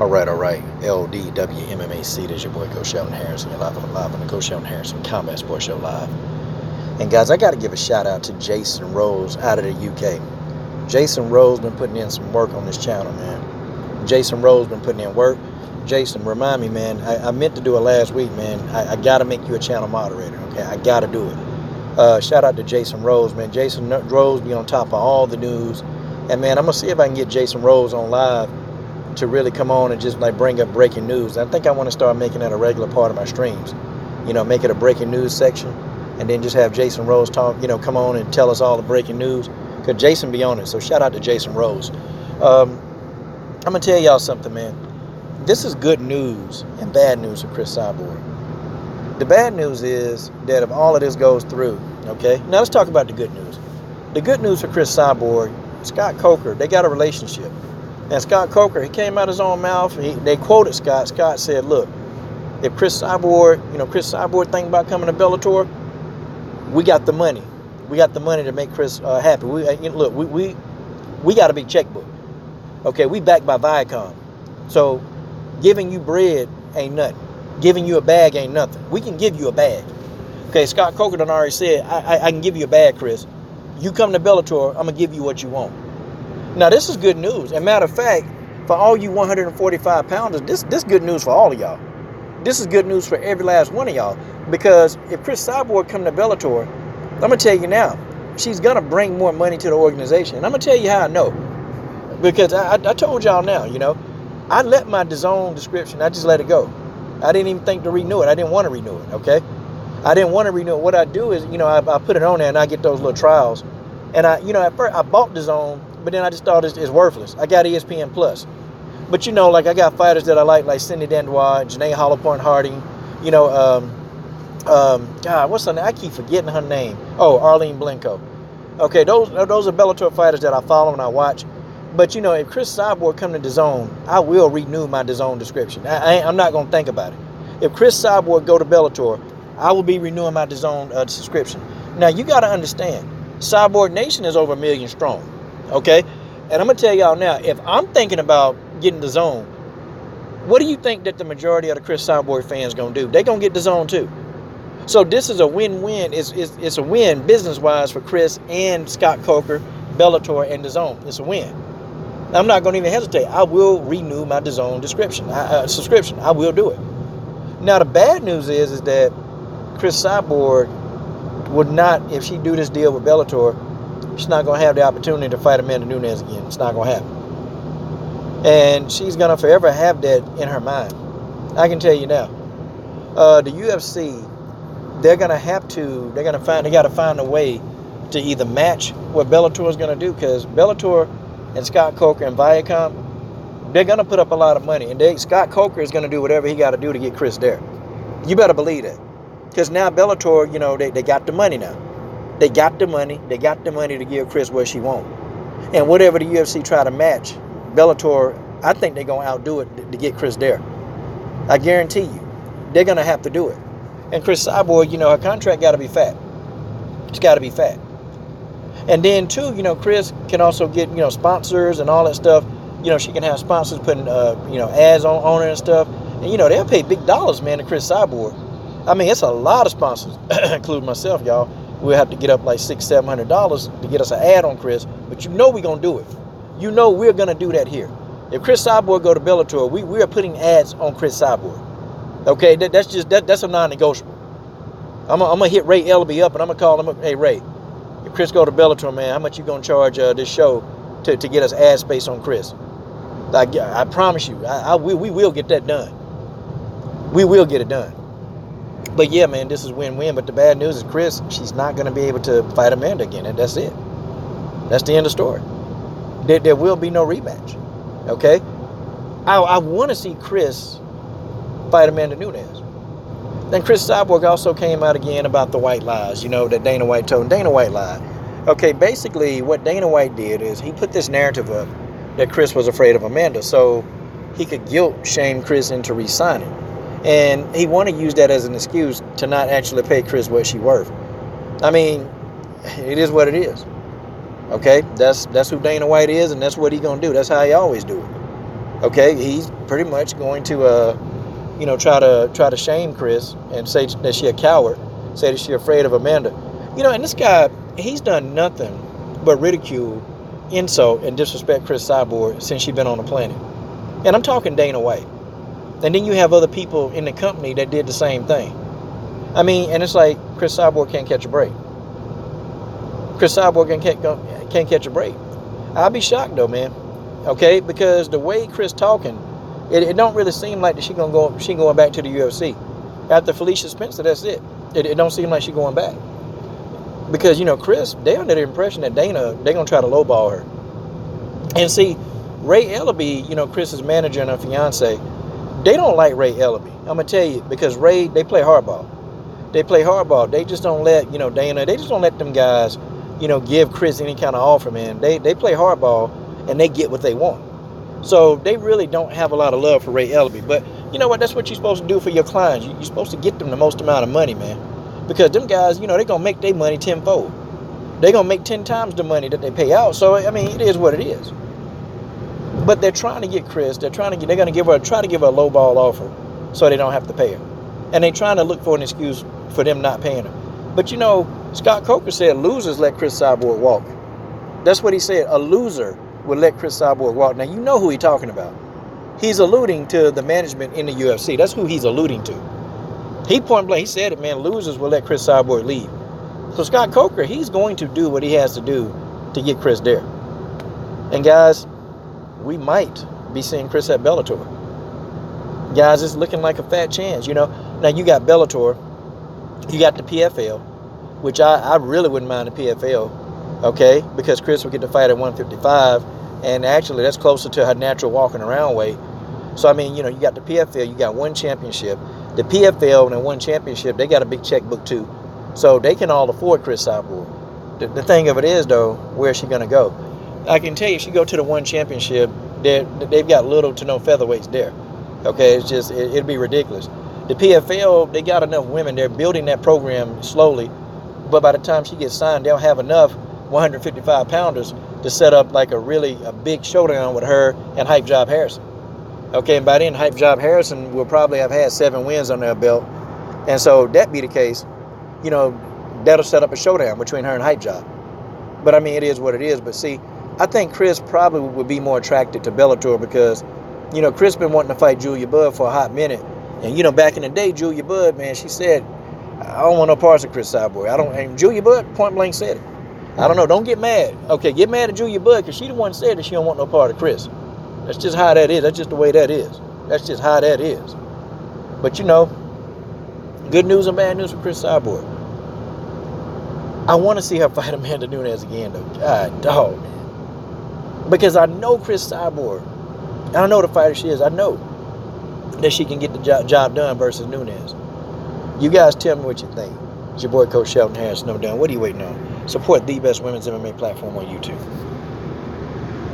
All right. LDWMMAC, there's your boy, Coach Sheldon Harrison. You're live on the Coach Sheldon Harrison Combat Sports Show Live. And guys, I got to give a shout out to Jason Rose out of the UK. Jason Rose been putting in some work on this channel, man. Jason Rose been putting in work. Jason, remind me, man, I meant to do it last week, man. I got to make you a channel moderator, okay? I got to do it. Shout out to Jason Rose, man. Jason Rose be on top of all the news. And, man, I'm going to see if I can get Jason Rose on live to really come on and just like bring up breaking news. I think I want to start making that a regular part of my streams. You know, make it a breaking news section, and then just have Jason Rose talk, you know, come on and tell us all the breaking news, because Jason be on it. So shout out to Jason Rose. I'm going to tell y'all something, man. This is good news and bad news for Cris Cyborg. The bad news is that if all of this goes through, okay, now let's talk about the good news. The good news for Cris Cyborg, Scott Coker, they got a relationship. And Scott Coker, he came out his own mouth. They quoted Scott. Scott said, look, if Cris Cyborg think about coming to Bellator, we got the money. We got the money to make Cris happy. We got a big checkbook. Okay, we backed by Viacom. So giving you bread ain't nothing. Giving you a bag ain't nothing. We can give you a bag. Okay, Scott Coker done already said, I can give you a bag, Cris. You come to Bellator, I'm going to give you what you want. Now, this is good news. And matter of fact, for all you 145 pounders, this good news for all of y'all. This is good news for every last one of y'all. Because if Cris Cyborg come to Bellator, I'm going to tell you now, she's going to bring more money to the organization. And I'm going to tell you how I know. Because I told y'all now, you know, I let my DAZN description, I just let it go. I didn't even think to renew it. I didn't want to renew it, okay? I didn't want to renew it. What I do is, you know, I put it on there and I get those little trials. And at first I bought DAZN, but then I just thought it's worthless. I got ESPN Plus. But, you know, like I got fighters that I like Cindy Dandois, Janae Hollowpoint Harding, you know, God, what's her name? I keep forgetting her name. Oh, Arlene Blenko. Okay, those are Bellator fighters that I follow and I watch. But, you know, if Cris Cyborg come to DAZN, I will renew my DAZN description. I'm not going to think about it. If Cris Cyborg go to Bellator, I will be renewing my DAZN subscription. Now, you got to understand, Cyborg Nation is over 1 million strong. Okay? And I'm going to tell y'all now, if I'm thinking about getting DAZN, what do you think that the majority of the Cris Cyborg fans going to do? They're going to get DAZN too. So this is a win-win. It's a win business-wise for Cris and Scott Coker, Bellator, and DAZN. It's a win. I'm not going to even hesitate. I will renew my DAZN subscription. I will do it. Now, the bad news is that Cris Cyborg would not, if she do this deal with Bellator, she's not going to have the opportunity to fight Amanda Nunes again. It's not going to happen. And she's going to forever have that in her mind. I can tell you now. The UFC, they got to find a way to either match what Bellator is going to do, because Bellator and Scott Coker and Viacom, they're going to put up a lot of money. And Scott Coker is going to do whatever he got to do to get Cris there. You better believe that. Because now Bellator, you know, they got the money now. They got the money. They got the money to give Cris what she wants. And whatever the UFC try to match, Bellator, I think they're going to outdo it to get Cris there. I guarantee you. They're going to have to do it. And Cris Cyborg, you know, her contract got to be fat. It's got to be fat. And then, too, you know, Cris can also get, you know, sponsors and all that stuff. You know, she can have sponsors putting, you know, ads on her and stuff. And, you know, they'll pay big dollars, man, to Cris Cyborg. I mean, it's a lot of sponsors, including myself, y'all. We'll have to get up like $600-700 to get us an ad on Cris. But you know we're going to do it. You know we're going to do that here. If Cris Cyborg go to Bellator, we are putting ads on Cris Cyborg. Okay, that's a non-negotiable. I'm gonna hit Ray Elby up and I'm going to call him, hey, Ray, if Cris go to Bellator, man, how much you going to charge this show to get us ad space on Cris? Like, I promise you, we will get that done. We will get it done. But yeah, man, this is win-win. But the bad news is Cris, she's not going to be able to fight Amanda again. And that's it. That's the end of the story. There will be no rematch. Okay? I want to see Cris fight Amanda Nunes. Then Cris Cyborg also came out again about the white lies, you know, that Dana White told. Dana White lied. Okay, basically what Dana White did is he put this narrative up that Cris was afraid of Amanda, so he could guilt shame Cris into re-signing. And he wanted to use that as an excuse to not actually pay Cris what she's worth. I mean, it is what it is. Okay? That's who Dana White is, and that's what he's going to do. That's how he always do it. Okay, he's pretty much going to, try to shame Cris and say that she a coward, say that she afraid of Amanda. And this guy, he's done nothing but ridicule, insult, and disrespect Cris Cyborg since she's been on the planet. And I'm talking Dana White. And then you have other people in the company that did the same thing. I mean, and it's like Cris Cyborg can't catch a break. Cris Cyborg can't catch a break. I'll be shocked though, man. Okay, because the way Cris talking, it don't really seem like that she going back to the UFC. After Felicia Spencer, that's it. It don't seem like she going back. Because Cris, they under the impression that they gonna try to lowball her. And see, Ray Ellaby, Chris's manager and her fiance, they don't like Ray Ellaby. I'm gonna tell you, because Ray, they play hardball. They play hardball. They just don't let Dana. They just don't let them guys give Cris any kind of offer, man. They play hardball and they get what they want. So they really don't have a lot of love for Ray Ellaby. But you know what? That's what you're supposed to do for your clients. You're supposed to get them the most amount of money, man. Because them guys, they're going to make their money tenfold. They're going to make 10 times the money that they pay out. So, I mean, it is what it is. But they're trying to get Cris. They're going to try to give her a low ball offer so they don't have to pay her. And they're trying to look for an excuse for them not paying her. But, Scott Coker said losers let Cris Cyborg walk. That's what he said. A loser would let Cris Cyborg walk. Now, you know who he's talking about. He's alluding to the management in the UFC. That's who he's alluding to. He point blank, he said it, man, losers will let Cris Cyborg leave. So Scott Coker, he's going to do what he has to do to get Cris there. And guys, we might be seeing Cris at Bellator. Guys, it's looking like a fat chance, Now, you got Bellator. You got the PFL, which I really wouldn't mind the PFL, okay? Because Cris will get to fight at 155, and actually that's closer to her natural walking around weight. So, I mean, you got the PFL, you got one championship. The PFL and the one championship, they got a big checkbook too. So they can all afford Cris Cyborg. The thing of it is, though, where's she going to go? I can tell you, if she go to the one championship, they've got little to no featherweights there. Okay, it's just, it'd be ridiculous. The PFL, they got enough women. They're building that program slowly. But by the time she gets signed, they'll have enough 155-pounders to set up like a big showdown with her and Hype Job Harrison. Okay, and by then, Hype Job Harrison will probably have had 7 wins on their belt. And so that be the case, that'll set up a showdown between her and Hype Job. But, I mean, it is what it is. But, see, I think Cris probably would be more attracted to Bellator because, Cris been wanting to fight Julia Budd for a hot minute. And, back in the day, Julia Budd, man, she said, I don't want no parts of Cris Cyborg. And Julia Budd point blank said it. I don't know. Don't get mad. Okay, get mad at Julia Budd because she the one said that she don't want no part of Cris. That's just how that is. That's just the way that is. That's just how that is. But, good news and bad news for Cris Cyborg. I want to see her fight Amanda Nunes again, though. God, dog, man. Because I know Cris Cyborg. I know the fighter she is. I know that she can get the job done versus Nunes. You guys tell me what you think. It's your boy, Coach Shelton Harris. No doubt. What are you waiting on? Support the best women's MMA platform on YouTube.